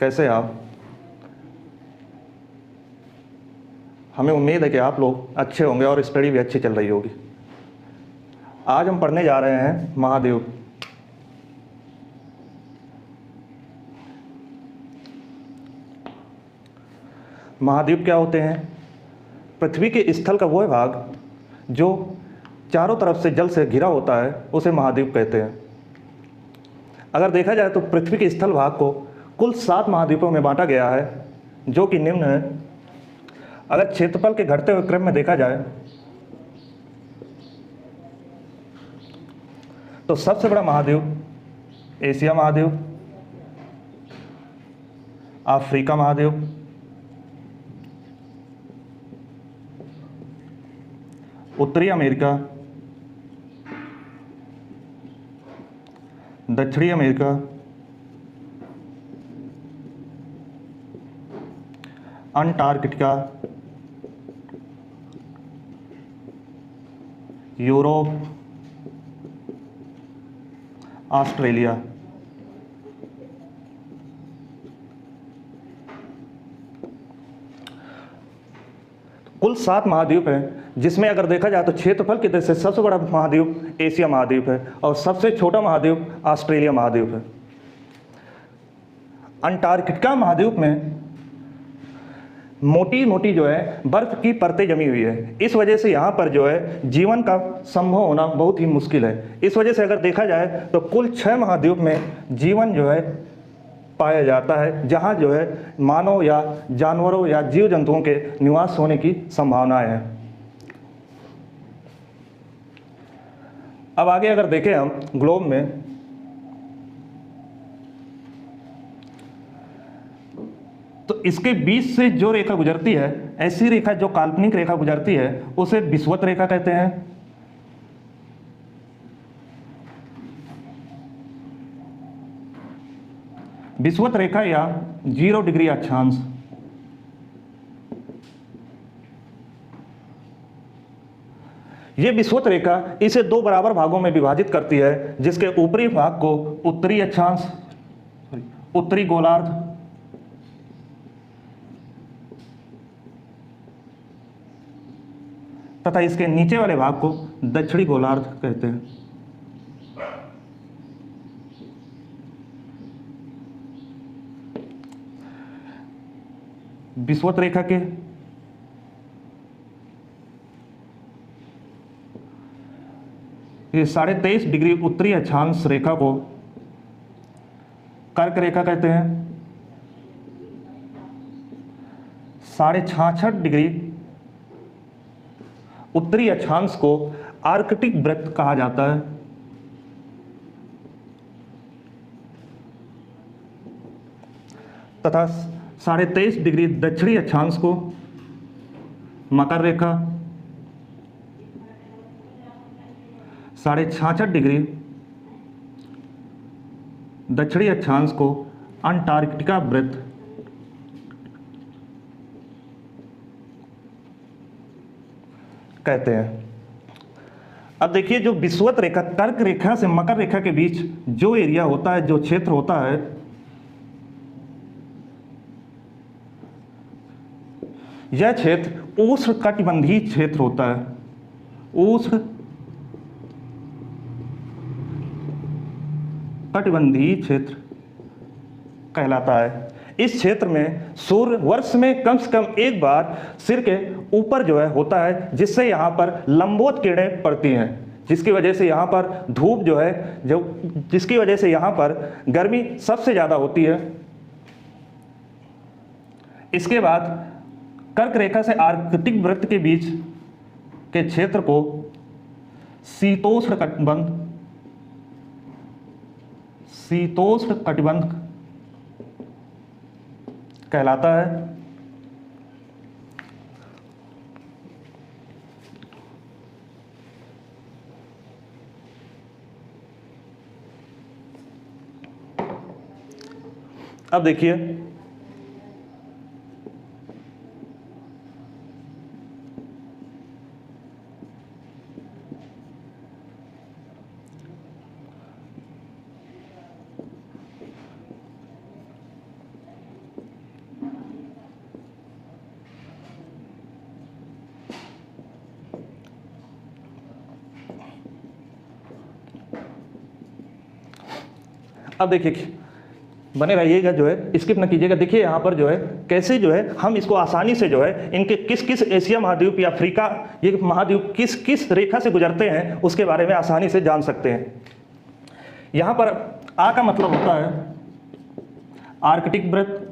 कैसे हैं आप? हमें उम्मीद है कि आप लोग अच्छे होंगे और स्टडी भी अच्छी चल रही होगी। आज हम पढ़ने जा रहे हैं महाद्वीप। महाद्वीप क्या होते हैं? पृथ्वी के स्थल का वह भाग जो चारों तरफ से जल से घिरा होता है उसे महाद्वीप कहते हैं। अगर देखा जाए तो पृथ्वी के स्थल भाग को कुल 7 महाद्वीपों में बांटा गया है, जो कि निम्न है। अगर क्षेत्रफल के घटते हुए क्रम में देखा जाए तो सबसे बड़ा महाद्वीप एशिया महाद्वीप, अफ्रीका महाद्वीप, उत्तरी अमेरिका, दक्षिणी अमेरिका, अंटार्कटिका, यूरोप, ऑस्ट्रेलिया। कुल 7 महाद्वीप हैं, जिसमें अगर देखा जाए तो क्षेत्रफल की दृष्टि से सबसे बड़ा महाद्वीप एशिया महाद्वीप है और सबसे छोटा महाद्वीप ऑस्ट्रेलिया महाद्वीप है। अंटार्कटिका महाद्वीप में मोटी मोटी जो है बर्फ की परतें जमी हुई है। इस वजह से यहाँ पर जो है जीवन का संभव होना बहुत ही मुश्किल है। इस वजह से अगर देखा जाए तो कुल 6 महाद्वीप में जीवन जो है पाया जाता है, जहाँ जो है मानव या जानवरों या जीव जंतुओं के निवास होने की संभावनाएं हैं। अब आगे अगर देखें हम ग्लोब में, तो इसके बीच से जो रेखा गुजरती है, ऐसी रेखा जो काल्पनिक रेखा गुजरती है उसे विषुवत रेखा कहते हैं। विषुवत रेखा या 0 डिग्री अक्षांश। यह विषुवत रेखा इसे 2 बराबर भागों में विभाजित करती है, जिसके ऊपरी भाग को उत्तरी अक्षांश, उत्तरी गोलार्ध, तथा इसके नीचे वाले भाग को दक्षिणी गोलार्ध कहते हैं। विषुवत रेखा के ये 23.5 डिग्री उत्तरी अक्षांश रेखा को कर्क रेखा कहते हैं। 66.5 डिग्री उत्तरी अक्षांश को आर्कटिक वृत्त कहा जाता है। तथा 23.5 डिग्री दक्षिणी अक्षांश को मकर रेखा, 66.5 डिग्री दक्षिणी अक्षांश को अंटार्कटिका वृत्त कहते हैं। अब देखिए, जो विषुवत रेखा कर्क रेखा से मकर रेखा के बीच जो एरिया होता है, जो क्षेत्र होता है, यह क्षेत्र उष्णकटिबंधीय क्षेत्र होता है। उष्णकटिबंधीय क्षेत्र कहलाता है। इस क्षेत्र में सूर्य वर्ष में कम से कम एक बार सिर के ऊपर जो है होता है, जिससे यहाँ पर लंबवत किरणें पड़ती हैं, जिसकी वजह से यहाँ पर धूप जो है जिसकी वजह से यहाँ पर गर्मी सबसे ज़्यादा होती है। इसके बाद कर्क रेखा से आर्कटिक वृत्त के बीच के क्षेत्र को शीतोष्ण कटिबंध कहलाता है। अब देखिए, अब देखिए, बने रहिएगा, जो है स्किप न कीजिएगा। देखिए यहाँ पर जो है कैसे जो है हम इसको आसानी से जो है इनके किस किस एशिया महाद्वीप या अफ्रीका, ये महाद्वीप किस किस रेखा से गुजरते हैं उसके बारे में आसानी से जान सकते हैं। यहाँ पर आ का मतलब होता है आर्कटिक वृत्त,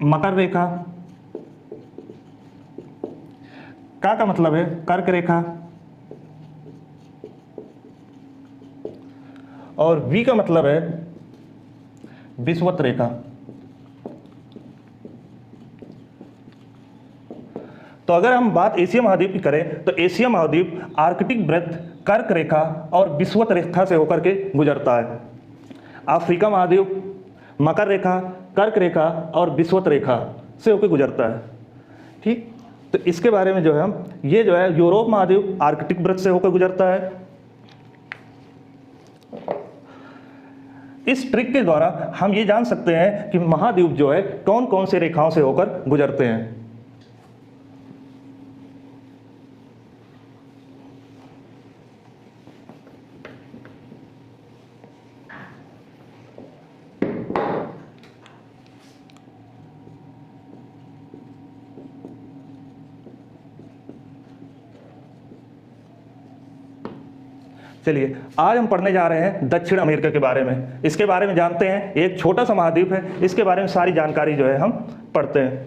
मकर रेखा, का मतलब है कर्क रेखा, और वी का मतलब है विषुवत रेखा। तो अगर हम बात एशिया महाद्वीप की करें तो एशिया महाद्वीप आर्कटिक वृत्त, कर्क रेखा और विषुवत रेखा से होकर के गुजरता है। अफ्रीका महाद्वीप मकर रेखा, कर्क रेखा और विषुवत रेखा से होकर गुजरता है। ठीक, तो इसके बारे में जो है हम, ये जो है यूरोप महाद्वीप आर्कटिक वृत्त से होकर गुजरता है। इस ट्रिक के द्वारा हम ये जान सकते हैं कि महाद्वीप जो है कौन कौन से रेखाओं से होकर गुजरते हैं। चलिए आज हम पढ़ने जा रहे हैं दक्षिण अमेरिका के बारे में। इसके बारे में जानते हैं, एक छोटा सा महाद्वीप है, इसके बारे में सारी जानकारी जो है हम पढ़ते हैं।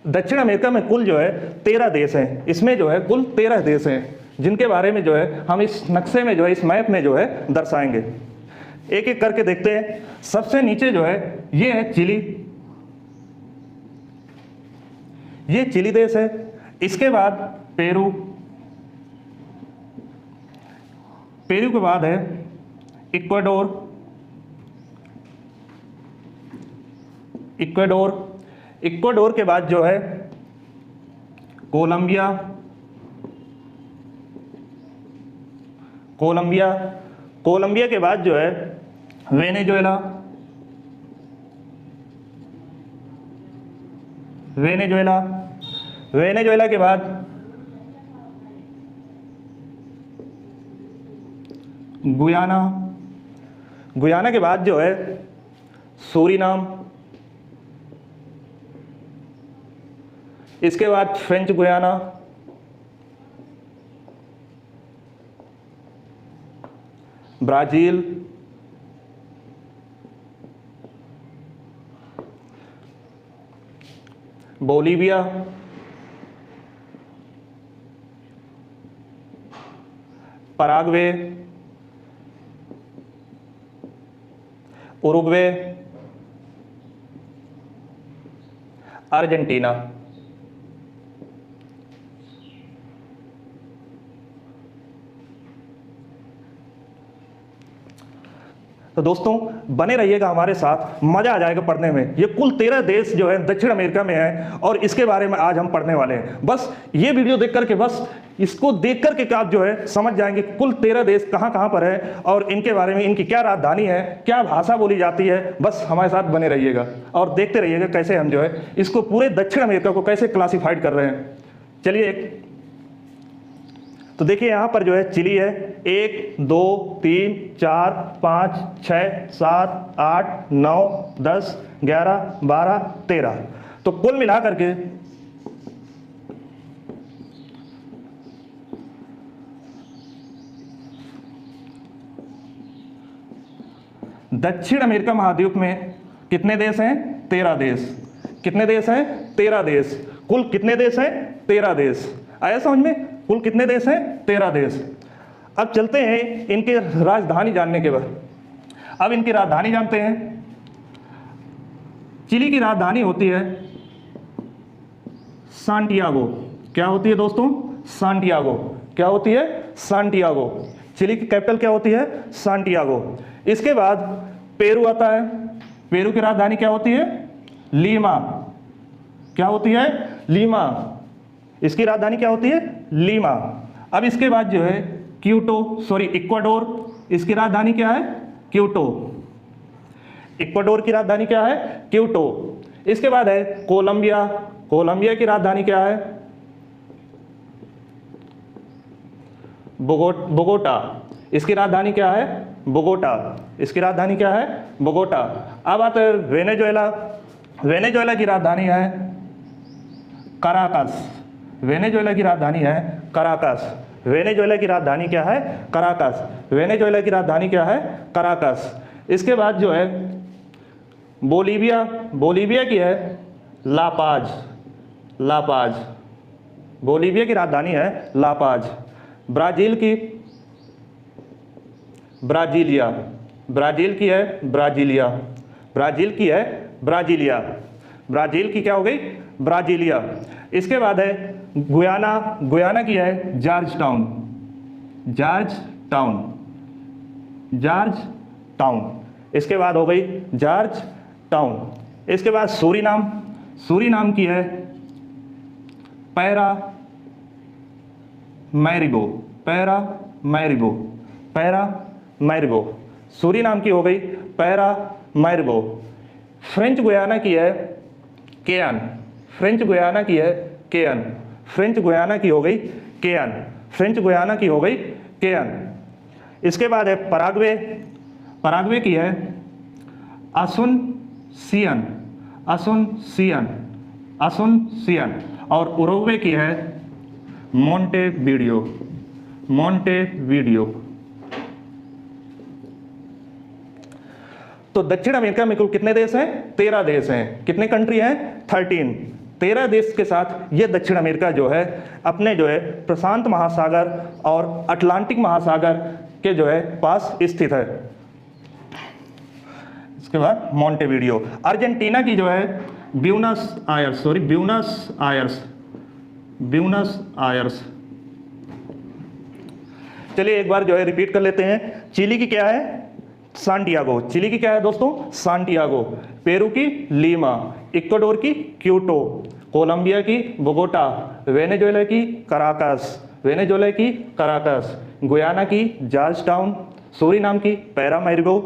दक्षिण अमेरिका में कुल जो है 13 देश हैं। इसमें जो है कुल 13 देश हैं जिनके बारे में जो है हम इस नक्शे में जो है, इस मैप में जो है दर्शाएंगे। एक एक करके देखते हैं। सबसे नीचे जो है ये है चिली, ये चिली देश है। इसके बाद पेरू, पेरू के बाद है इक्वाडोर, इक्वाडोर, इक्वाडोर के बाद जो है कोलंबिया, कोलंबिया, कोलंबिया के बाद जो है वेनेजुएला, वेनेजुएला, वेनेजुएला के बाद गुयाना, गुयाना के बाद जो है सूरीनाम, इसके बाद French Guiana, Brazil, Bolivia, Paraguay, Uruguay, Argentina. तो दोस्तों बने रहिएगा हमारे साथ, मजा आ जाएगा पढ़ने में। ये कुल 13 देश जो है दक्षिण अमेरिका में है और इसके बारे में आज हम पढ़ने वाले हैं। बस ये वीडियो देख करके, बस इसको देख करके आप जो है समझ जाएंगे कुल 13 देश कहाँ कहाँ पर है और इनके बारे में, इनकी क्या राजधानी है, क्या भाषा बोली जाती है। बस हमारे साथ बने रहिएगा और देखते रहिएगा कैसे हम जो है इसको पूरे दक्षिण अमेरिका को कैसे क्लासीफाइड कर रहे हैं। चलिए, तो देखिए यहाँ पर जो है चिली है 1 2 3 4 5 6 7 8 9 10 11 12 13, तो कुल मिलाकर के दक्षिण अमेरिका महाद्वीप में कितने देश हैं? 13 देश। कितने देश हैं? 13 देश। कुल कितने देश हैं? 13 देश। आया समझ में? कुल कितने देश हैं? 13 देश। अब चलते हैं इनके राजधानी जानने के बाद। अब इनकी राजधानी जानते हैं। चिली की राजधानी होती है सांटियागो। क्या होती है दोस्तों? सांटियागो। क्या होती है? सांटियागो। चिली की कैपिटल क्या होती है? सांटियागो। इसके बाद पेरू आता है। पेरू की राजधानी क्या होती है? लीमा। क्या होती है? लीमा। इसकी राजधानी क्या होती है? लीमा। अब इसके बाद जो है इक्वाडोर। इसकी राजधानी क्या है? क्यूटो। इक्वाडोर की राजधानी क्या है? क्यूटो। इसके बाद है कोलंबिया। कोलंबिया की राजधानी क्या है? बोगोटा। इसकी राजधानी क्या है? बोगोटा। इसकी राजधानी क्या है? बोगोटा। अब आते हैं वेनेजुएला। वेनेजुएला की राजधानी है कराकस। वेनेजुएला की राजधानी है कराकस। वेनेजुएला की राजधानी क्या है? कराकस। वेनेजुएला की राजधानी क्या है? कराकस। इसके बाद जो है बोलीविया। बोलीविया की है लापाज। लापाज। बोलीविया की राजधानी है लापाज। ब्राज़ील की ब्राज़ीलिया। ब्राज़ील की है ब्राज़ीलिया। ब्राज़ील की है ब्राज़ीलिया। ब्राज़ील की क्या हो गई? ब्राज़ीलिया। इसके बाद है गुयाना। गुयाना की है George town. George town. George town. इसके बाद हो गई जॉर्ज टाउन। इसके बाद सूरीनाम। सूरीनाम की है पैरा मैरिबो। पैरा मैरिबो। पैरा मैरिबो। सूरीनाम की हो गई पैरा मैरिबो। फ्रेंच गुयाना की है केयन। फ्रेंच गुयाना की है केयन। फ्रेंच गुयाना की हो गई केयन। फ्रेंच गुयाना की हो गई केयन। इसके बाद है पराग्वे। पराग्वे की है असुनसियन। असुनसियन। असुनसियन। और उरुग्वे की है मोंटेवीडियो। मोंटेवीडियो। तो दक्षिण अमेरिका में कुल कितने देश हैं? 13 देश हैं। कितने कंट्री हैं? 13। 13 देश के साथ ये दक्षिण अमेरिका जो है अपने जो है प्रशांत महासागर और अटलांटिक महासागर के जो है पास स्थित है। इसके बाद मोंटेवीडियो। अर्जेंटीना की जो है Buenos Aires. Sorry Buenos Aires. Buenos Aires. चलिए एक बार जो है रिपीट कर लेते हैं। चिली की क्या है? सांटियागो। चिली की क्या है दोस्तों? सांटियागो। पेरू की लीमा। इक्वाडोर की क्यूटो। कोलंबिया की बोगोटा। वेनेजुएला की कराकस। वेनेजुएला की कराकस। गुयाना की जॉर्ज टाउन। सूरीनाम की पैरामैरिगो।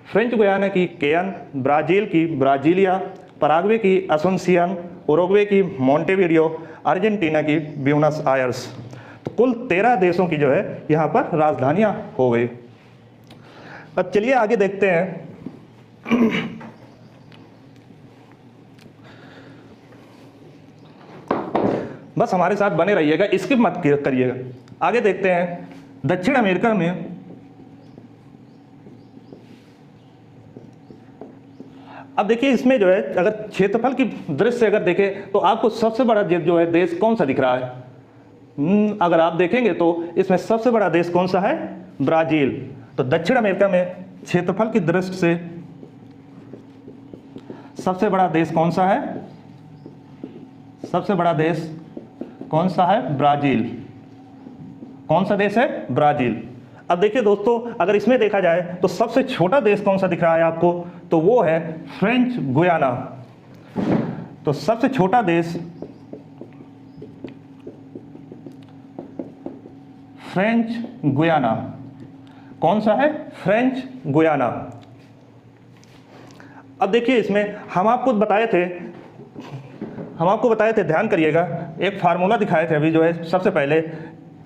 फ्रेंच गुयाना की केयन। ब्राज़ील की ब्राज़ीलिया। पराग्वे की असुनसियन। उरुग्वे की मोंटेवीडियो। अर्जेंटीना की ब्यूनस आयर्स। तो कुल 13 देशों की जो है यहाँ पर राजधानियाँ हो गई। अब चलिए आगे देखते हैं। बस हमारे साथ बने रहिएगा, स्किप मत करिएगा। आगे देखते हैं दक्षिण अमेरिका में अब देखिए इसमें जो है अगर क्षेत्रफल की दृष्टि से अगर देखें तो आपको सबसे बड़ा जो है देश कौन सा दिख रहा है? अगर आप देखेंगे तो इसमें सबसे बड़ा देश कौन सा है? ब्राज़ील। तो दक्षिण अमेरिका में क्षेत्रफल की दृष्टि से सबसे बड़ा देश कौन सा है? सबसे बड़ा देश कौन सा है? ब्राज़ील। कौन सा देश है? ब्राज़ील। अब देखिए दोस्तों अगर इसमें देखा जाए तो सबसे छोटा देश कौन सा दिख रहा है आपको? तो वो है फ्रेंच गुयाना। तो सबसे छोटा देश फ्रेंच गुयाना। कौन सा है? French Guiana. अब देखिए इसमें हम आपको बताए थे, ध्यान करिएगा, एक फार्मूला दिखाए थे अभी जो है सबसे पहले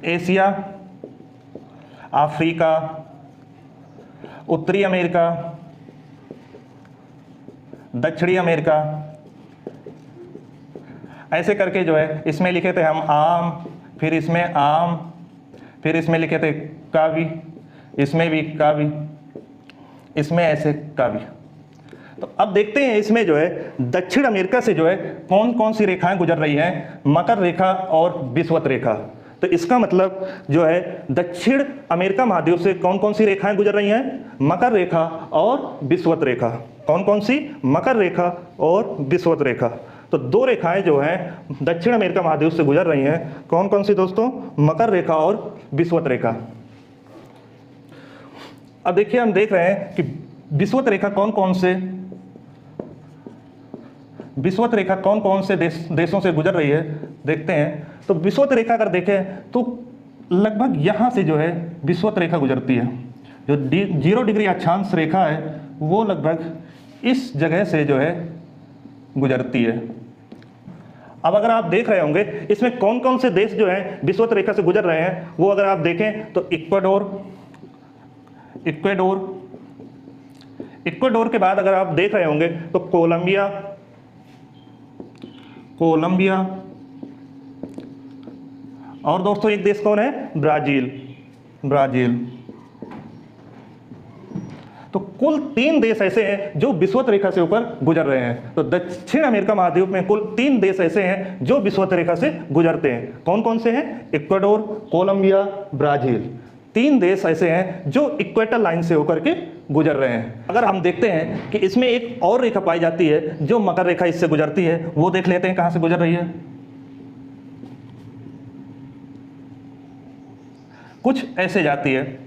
एशिया, अफ्रीका, उत्तरी अमेरिका, दक्षिणी अमेरिका, ऐसे करके जो है इसमें लिखे थे हम आम, फिर इसमें आम, फिर इसमें लिखे थे कावी, इसमें भी कावी, इसमें ऐसे कावी। तो अब देखते हैं इसमें जो है दक्षिण अमेरिका से जो है कौन कौन सी रेखाएं गुजर रही हैं, मकर रेखा और विषुवत रेखा। तो इसका मतलब जो है दक्षिण अमेरिका महाद्वीप से कौन कौन सी रेखाएं गुजर रही हैं? मकर रेखा और विषुवत रेखा। कौन कौन सी? मकर रेखा और विषुवत रेखा। तो दो रेखाएं जो हैं दक्षिण अमेरिका महाद्वीप से गुजर रही हैं। कौन कौन सी दोस्तों? मकर रेखा और विषुवत रेखा। अब देखिए हम देख रहे हैं कि विषुवत रेखा कौन कौन से देशों से गुजर रही है, देखते हैं। तो विषुवत रेखा अगर देखें तो लगभग यहाँ से जो है विषुवत रेखा गुजरती है। जो 0 डिग्री अक्षांश रेखा है वो लगभग इस जगह से जो है गुजरती है। अब अगर आप देख रहे होंगे इसमें कौन कौन से देश जो हैं विषुवत रेखा से गुजर रहे हैं, वो अगर आप देखें तो इक्वाडोर के बाद अगर आप देख रहे होंगे तो कोलंबिया, और दोस्तों एक देश कौन है, ब्राजील। तो कुल 3 देश ऐसे हैं जो विषुवत रेखा से ऊपर गुजर रहे हैं। तो दक्षिण अमेरिका महाद्वीप में कुल 3 देश ऐसे हैं जो विषुवत रेखा से गुजरते हैं। कौन कौन से हैं, इक्वाडोर, कोलंबिया, ब्राजील। 3 देश ऐसे हैं जो इक्वेटर लाइन से होकर के गुजर रहे हैं। अगर हम देखते हैं कि इसमें एक और रेखा पाई जाती है जो मकर रेखा इससे गुजरती है, वो देख लेते हैं कहां से गुजर रही है। कुछ ऐसे जाती है।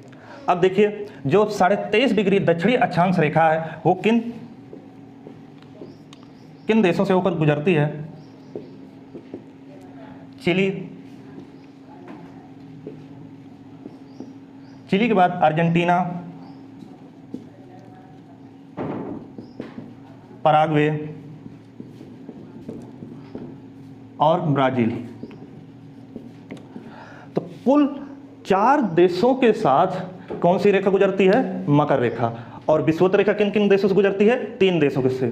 अब देखिए जो 23.5 डिग्री दक्षिणी अक्षांश रेखा है वो किन देशों से होकर गुजरती है, चिली के बाद अर्जेंटीना, पराग्वे और ब्राजील। तो कुल 4 देशों के साथ कौन सी रेखा गुजरती है, मकर रेखा। और विषुवत रेखा किन किन देशों से गुजरती है, 3 देशों के से।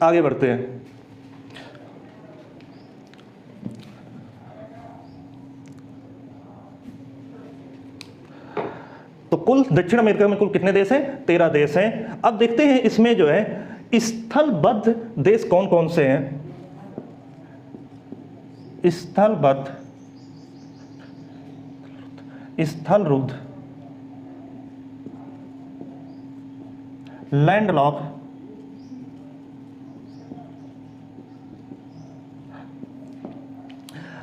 आगे बढ़ते हैं। तो कुल दक्षिण अमेरिका में कुल कितने देश हैं, 13 देश हैं। अब देखते हैं इसमें जो है स्थलबद्ध देश कौन कौन से हैं। स्थलरुद्ध, लैंडलॉक,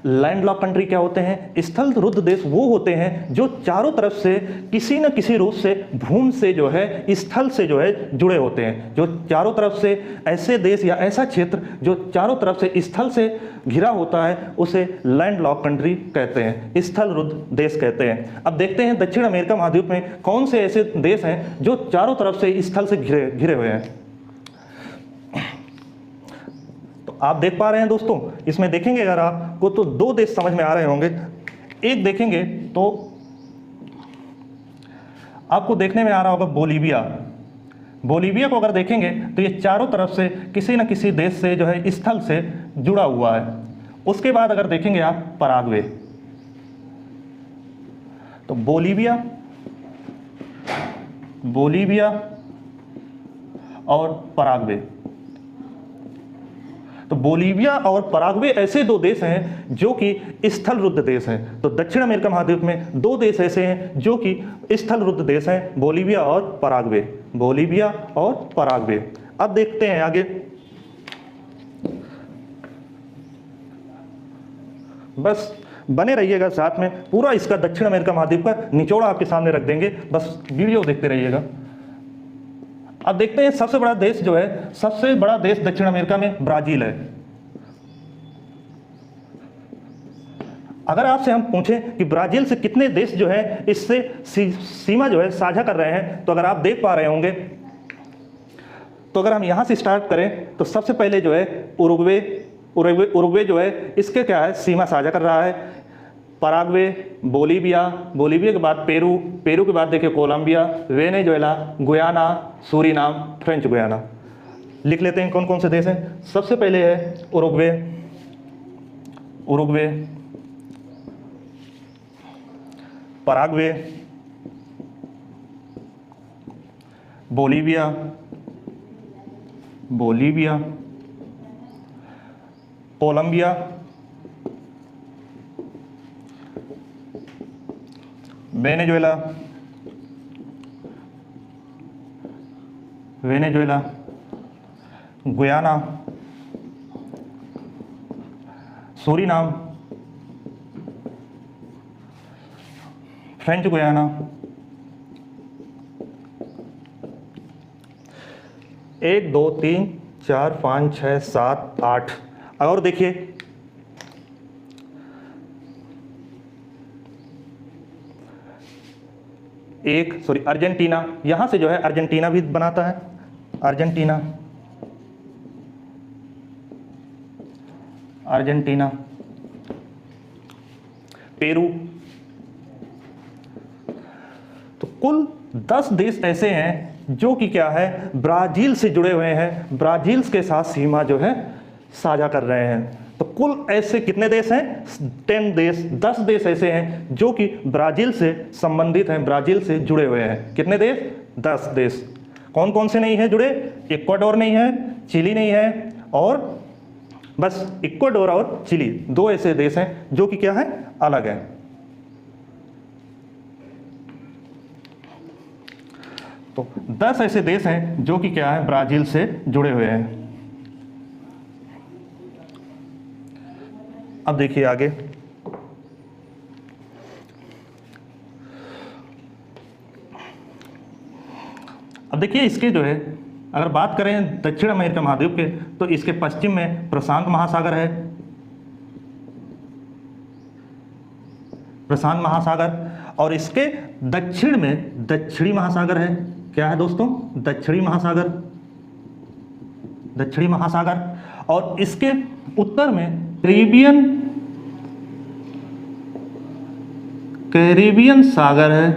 लैंडलॉक कंट्री क्या होते हैं, स्थल रुद्ध देश वो होते हैं जो चारों तरफ से किसी न किसी रूप से भूमि से जो है, स्थल से जो है जुड़े होते हैं। जो चारों तरफ से ऐसे देश या ऐसा क्षेत्र जो चारों तरफ से स्थल से घिरा होता है उसे लैंडलॉक कंट्री कहते हैं, स्थल रुद्ध देश कहते हैं। अब देखते हैं दक्षिण अमेरिका महाद्वीप में कौन से ऐसे देश हैं जो चारों तरफ से स्थल से घिरे हुए हैं। आप देख पा रहे हैं दोस्तों, इसमें देखेंगे अगर आपको तो 2 देश समझ में आ रहे होंगे। एक देखेंगे तो आपको देखने में आ रहा होगा बोलीविया को अगर देखेंगे तो ये चारों तरफ से किसी न किसी देश से जो है स्थल से जुड़ा हुआ है। उसके बाद अगर देखेंगे आप पराग्वे, तो बोलीविया और पराग्वे। तो बोलीविया और पराग्वे ऐसे 2 देश हैं जो कि स्थल रुद्ध देश हैं। तो दक्षिण अमेरिका महाद्वीप में 2 देश ऐसे हैं जो कि स्थल रुद्ध देश हैं, बोलीविया और पराग्वे। अब देखते हैं आगे। बस बने रहिएगा साथ में, पूरा इसका दक्षिण अमेरिका महाद्वीप का निचोड़ा आपके सामने रख देंगे, बस वीडियो देखते रहिएगा। अब देखते हैं सबसे बड़ा देश जो है, सबसे बड़ा देश दक्षिण अमेरिका में ब्राजील है। अगर आपसे हम पूछें कि ब्राजील से कितने देश जो है इससे सीमा जो है साझा कर रहे हैं, तो अगर आप देख पा रहे होंगे तो अगर हम यहां से स्टार्ट करें तो सबसे पहले जो है उरुग्वे जो है इसके क्या है, सीमा साझा कर रहा है। पराग्वे, बोलीविया के बाद पेरू के बाद देखिए Colombia, Venezuela, Guyana, Suriname, French Guiana. लिख लेते हैं कौन कौन से देश हैं। सबसे पहले है Uruguay, Paraguay, Bolivia, Colombia, Venezuela, Guyana, Suriname, French Guiana. 1 2 3 4 5 6 7 8। और देखिए अर्जेंटीना, यहाँ से जो है अर्जेंटीना भी बनाता है, अर्जेंटीना, अर्जेंटीना, पेरू। तो कुल 10 देश ऐसे हैं जो कि क्या है, ब्राज़ील से जुड़े हुए हैं, ब्राज़ील के साथ सीमा जो है साझा कर रहे हैं। तो कुल ऐसे कितने देश हैं? 10 देश, 10 देश ऐसे हैं जो कि ब्राज़ील से संबंधित हैं, ब्राज़ील से जुड़े हुए हैं। कितने देश? 10 देश। कौन कौन से नहीं है जुड़े? इक्वाडोर नहीं है, चिली नहीं है, और बस इक्वाडोर और चिली 2 ऐसे देश हैं जो कि क्या है, अलग हैं। तो 10 ऐसे देश हैं जो कि क्या है, ब्राज़ील से जुड़े हुए हैं। अब देखिए आगे, अब देखिए इसके जो है, अगर बात करें दक्षिण अमेरिका महाद्वीप के, तो इसके पश्चिम में प्रशांत महासागर है, प्रशांत महासागर, और इसके दक्षिण में दक्षिणी महासागर है। क्या है दोस्तों? दक्षिणी महासागर, दक्षिणी महासागर। और इसके उत्तर में कैरिबियन सागर है,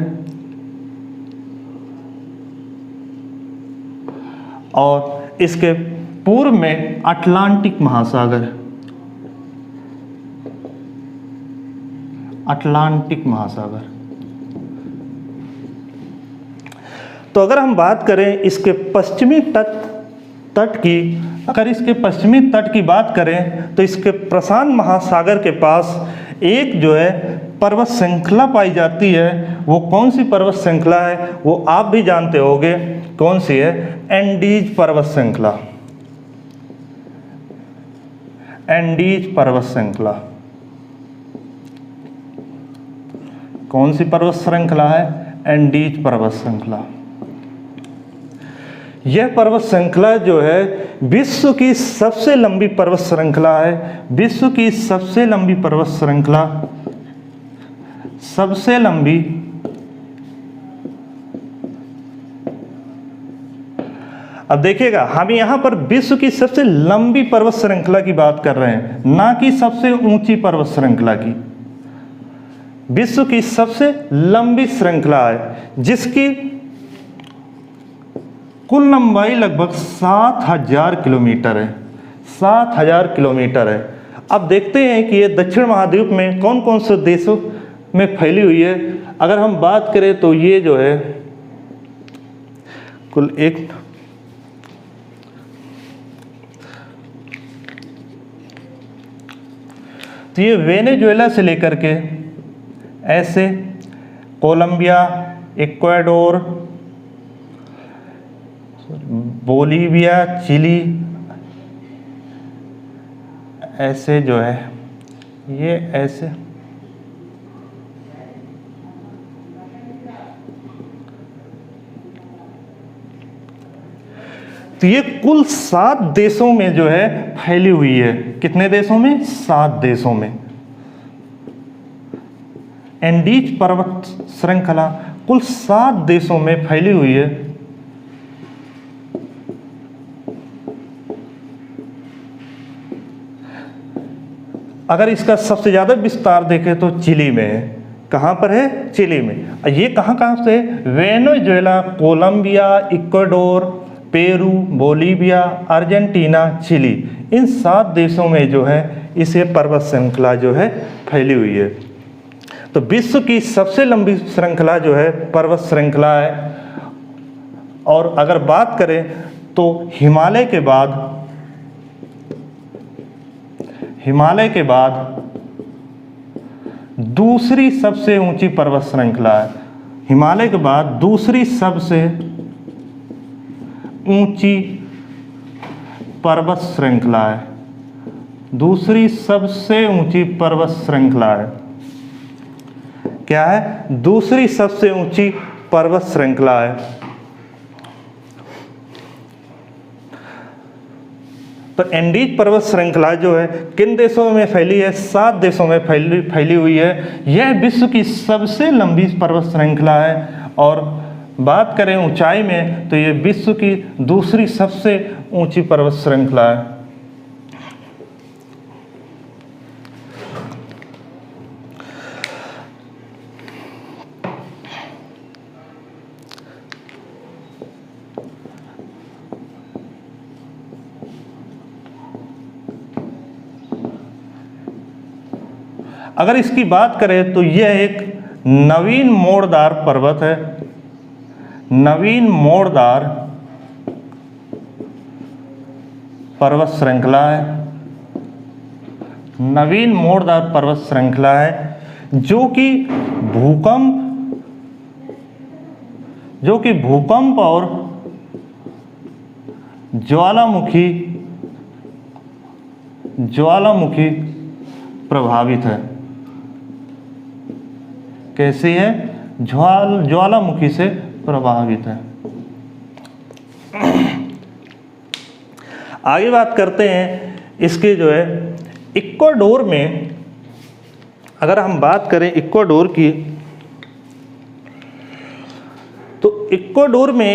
और इसके पूर्व में अटलांटिक महासागर, अटलांटिक महासागर। तो अगर हम बात करें इसके पश्चिमी तट की, अगर इसके पश्चिमी तट की बात करें तो इसके प्रशांत महासागर के पास एक जो है पर्वत श्रृंखला पाई जाती है। वो कौन सी पर्वत श्रृंखला है? वो आप भी जानते होंगे, कौन सी है? एंडीज पर्वत श्रृंखला, एंडीज पर्वत श्रृंखला। कौन सी पर्वत श्रृंखला है? एंडीज पर्वत श्रृंखला। यह पर्वत श्रृंखला जो है विश्व की सबसे लंबी पर्वत श्रृंखला है, विश्व की सबसे लंबी पर्वत श्रृंखला, सबसे लंबी अब देखिएगा, हम यहां पर विश्व की सबसे लंबी पर्वत श्रृंखला की बात कर रहे हैं, ना कि सबसे ऊंची पर्वत श्रृंखला की। विश्व की सबसे लंबी श्रृंखला है जिसकी कुल लंबाई लगभग 7000 किलोमीटर है, 7000 किलोमीटर है। अब देखते हैं कि ये दक्षिण महाद्वीप में कौन कौन से देशों में फैली हुई है। अगर हम बात करें तो ये जो है कुल एक तो ये वेनेजुएला से लेकर के ऐसे कोलंबिया, इक्वाडोर, बोलीविया, चिली, ऐसे जो है ये ऐसे तो ये कुल 7 देशों में जो है फैली हुई है। कितने देशों में? 7 देशों में। एंडीज पर्वत श्रृंखला कुल 7 देशों में फैली हुई है। अगर इसका सबसे ज्यादा विस्तार देखें तो चिली में है। कहां पर है? चिली में। ये कहां से? Venezuela, Colombia, Ecuador, Peru, Bolivia, Argentina, Chile, इन 7 देशों में जो है इसे पर्वत श्रृंखला जो है फैली हुई है। तो विश्व की सबसे लंबी श्रृंखला जो है पर्वत श्रृंखला है। और अगर बात करें तो हिमालय के बाद दूसरी सबसे ऊंची पर्वत श्रृंखला है। हिमालय के बाद दूसरी सबसे ऊंची पर्वत श्रृंखला है, दूसरी सबसे ऊंची पर्वत श्रृंखला है। क्या है? दूसरी सबसे ऊंची पर्वत श्रृंखला है। तो एंडीज पर्वत श्रृंखला जो है किन देशों में फैली है? 7 देशों में फैली हुई है। यह विश्व की सबसे लंबी पर्वत श्रृंखला है और बात करें ऊंचाई में तो ये विश्व की दूसरी सबसे ऊंची पर्वत श्रृंखला है। अगर इसकी बात करें तो यह एक नवीन मोड़दार पर्वत है, नवीन मोड़दार पर्वत श्रृंखला है, नवीन मोड़दार पर्वत श्रृंखला है जो कि भूकंप और ज्वालामुखी प्रभावित है। कैसी है? ज्वालामुखी से प्रभावित है। आगे बात करते हैं इसके जो है इक्वाडोर में। अगर हम बात करें इक्वाडोर की तो इक्वाडोर में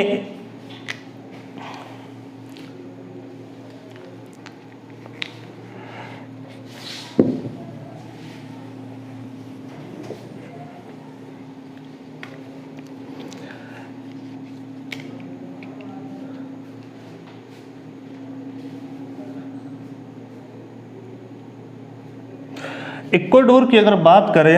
इक्वाडोर की अगर बात करें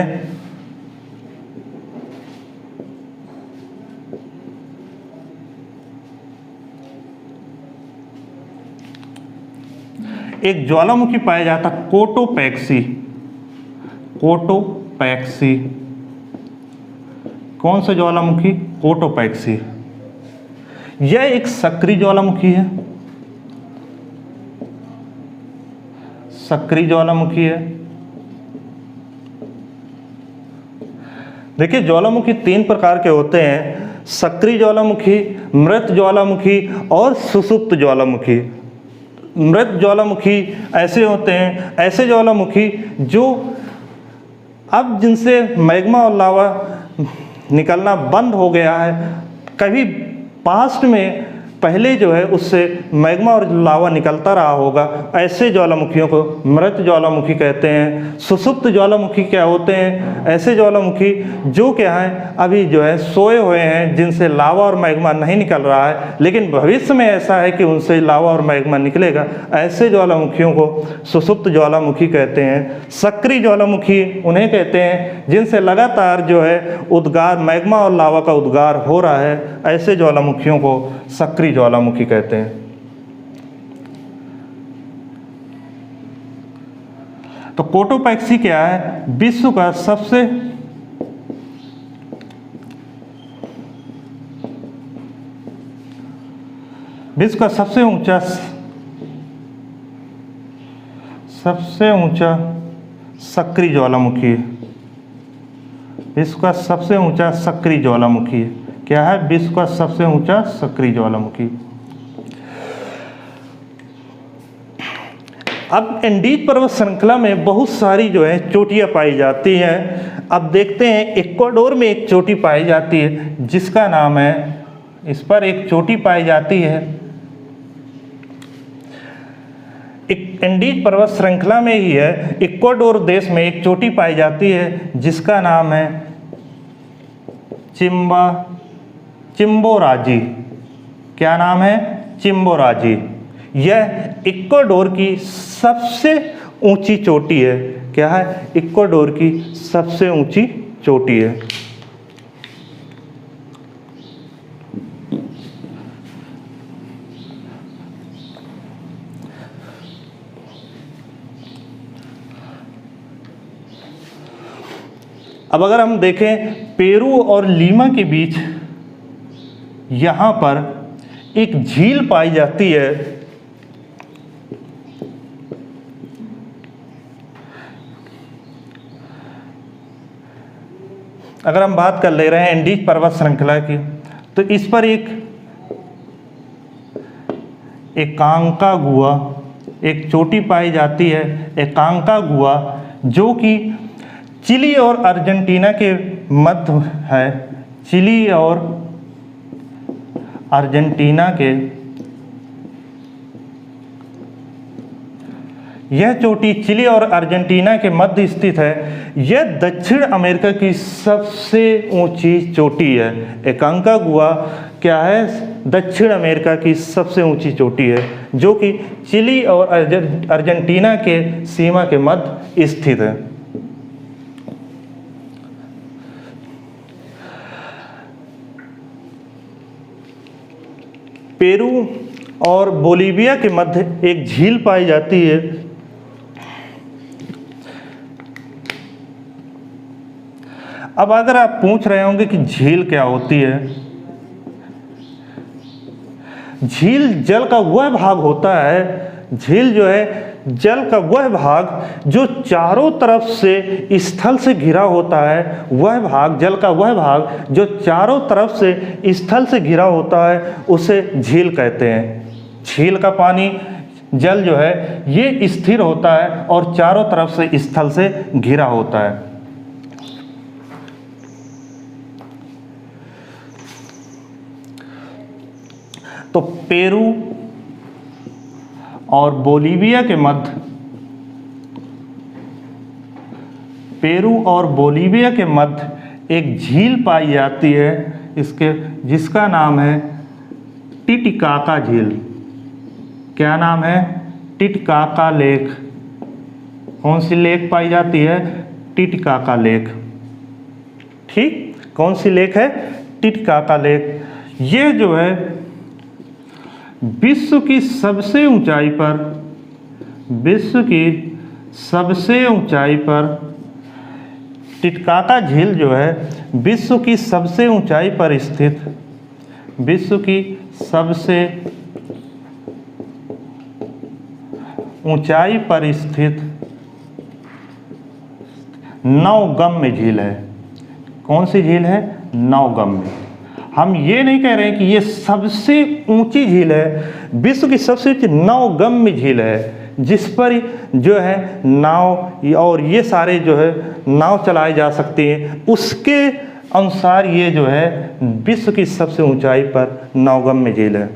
एक ज्वालामुखी पाया जाता कोटोपैक्सी। कौन सा ज्वालामुखी? कोटोपैक्सी। यह एक सक्रिय ज्वालामुखी है, सक्रिय ज्वालामुखी है। देखिए ज्वालामुखी 3 प्रकार के होते हैं, सक्रिय ज्वालामुखी, मृत ज्वालामुखी और सुषुप्त ज्वालामुखी। मृत ज्वालामुखी ऐसे होते हैं, ऐसे ज्वालामुखी जो अब जिनसे मैग्मा और लावा निकलना बंद हो गया है। कभी पास्ट में पहले जो है उससे मैग्मा और लावा निकलता रहा होगा, ऐसे ज्वालामुखियों को मृत ज्वालामुखी कहते हैं। सुषुप्त ज्वालामुखी क्या होते हैं? ऐसे ज्वालामुखी जो क्या है अभी जो है सोए हुए हैं, जिनसे लावा और मैग्मा नहीं निकल रहा है, लेकिन भविष्य में ऐसा है कि उनसे लावा और मैग्मा निकलेगा। ऐसे ज्वालामुखियों को सुषुप्त ज्वालामुखी कहते हैं। सक्रिय ज्वालामुखी उन्हें कहते हैं जिनसे लगातार जो है उद्गार, मैग्मा और लावा का उद्गार हो रहा है। ऐसे ज्वालामुखियों को सक्रिय ज्वालामुखी कहते हैं। तो कोटोपैक्सी क्या है? विश्व का सबसे ऊंचा सक्रिय ज्वालामुखी है। विश्व का सबसे ऊंचा सक्रिय ज्वालामुखी है। क्या है? विश्व का सबसे ऊंचा सक्रिय ज्वालामुखी। अब एंडीज पर्वत श्रृंखला में बहुत सारी जो है चोटियां पाई जाती हैं। अब देखते हैं इक्वाडोर में एक चोटी पाई जाती है जिसका नाम है, इस पर एक चोटी पाई जाती है एंडीज पर्वत श्रृंखला में ही है। इक्वाडोर देश में एक चोटी पाई जाती है जिसका नाम है चिम्बोराजी। क्या नाम है? चिम्बोराजी। यह इक्वाडोर की सबसे ऊंची चोटी है। क्या है? इक्वाडोर की सबसे ऊंची चोटी है। अब अगर हम देखें पेरू और लीमा के बीच यहाँ पर एक झील पाई जाती है। अगर हम बात कर ले रहे हैं एंडीज पर्वत श्रृंखला की, तो इस पर एक एकांकागुआ, एक चोटी पाई जाती है एकांकागुआ, जो कि चिली और अर्जेंटीना के मध्य है। चिली और अर्जेंटीना के, यह चोटी चिली और अर्जेंटीना के मध्य स्थित है। यह दक्षिण अमेरिका की सबसे ऊंची चोटी है। एकांकागुआ क्या है? दक्षिण अमेरिका की सबसे ऊंची चोटी है, जो कि चिली और अर्जेंटीना के सीमा के मध्य स्थित है। पेरू और बोलीविया के मध्य एक झील पाई जाती है। अब अगर आप पूछ रहे होंगे कि झील क्या होती है, झील जल का वह भाग होता है, झील जो है जल का वह भाग जो चारों तरफ से स्थल से घिरा होता है, वह भाग, जल का वह भाग जो चारों तरफ से स्थल से घिरा होता है, उसे झील कहते हैं। झील का पानी, जल जो है ये स्थिर होता है और चारों तरफ से स्थल से घिरा होता है। तो पेरू और बोलीविया के मध्य, पेरू और बोलीविया के मध्य एक झील पाई जाती है, इसके जिसका नाम है टिटिकाका झील। क्या नाम है? Titicaca lake. कौन सी लेक पाई जाती है? Titicaca lake. ठीक, कौन सी लेक है? Titicaca lake. ये जो है विश्व की सबसे ऊंचाई पर, विश्व की सबसे ऊंचाई पर टिटिकाका झील जो है विश्व की सबसे ऊंचाई पर स्थित, विश्व की सबसे ऊंचाई पर स्थित नौगम्य झील है। कौन सी झील है? नौगम्य। हम ये नहीं कह रहे हैं कि ये सबसे ऊंची झील है, विश्व की सबसे ऊंची नौगम्य झील है, जिस पर जो है नाव और ये सारे जो है नाव चलाए जा सकते हैं, उसके अनुसार ये जो है विश्व की सबसे ऊंचाई पर नौगम्य झील है।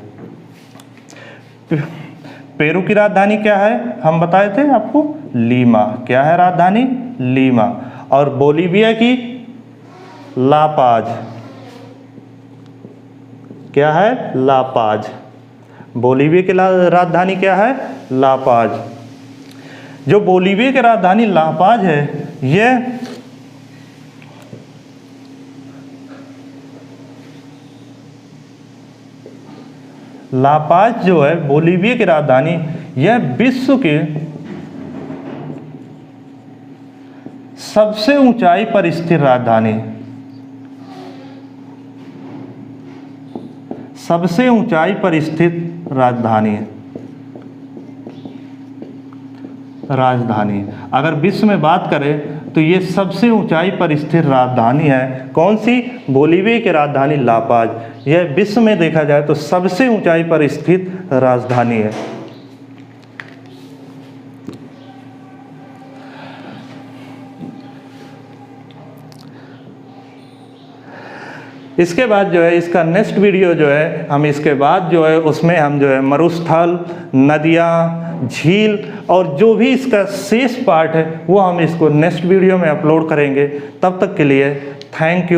पेरू की राजधानी क्या है? हम बताए थे आपको, लीमा। क्या है राजधानी? लीमा। और बोलीविया की ला पाज। क्या है? ला पाज। बोलीविया की राजधानी क्या है? ला पाज। जो बोलीविया की राजधानी ला पाज है, यह ला पाज जो है बोलीविया की राजधानी, यह विश्व के सबसे ऊंचाई पर स्थित राजधानी, सबसे ऊंचाई पर स्थित राजधानी, राजधानी। अगर विश्व में बात करें तो ये सबसे ऊंचाई पर स्थित राजधानी है। कौन सी? बोलीविया की राजधानी ला पाज। यह विश्व में देखा जाए तो सबसे ऊंचाई पर स्थित राजधानी है। इसके बाद जो है इसका नेक्स्ट वीडियो जो है हम इसके बाद जो है उसमें हम जो है मरुस्थल, नदियाँ, झील और जो भी इसका शेष पार्ट है वो हम इसको नेक्स्ट वीडियो में अपलोड करेंगे। तब तक के लिए थैंक यू।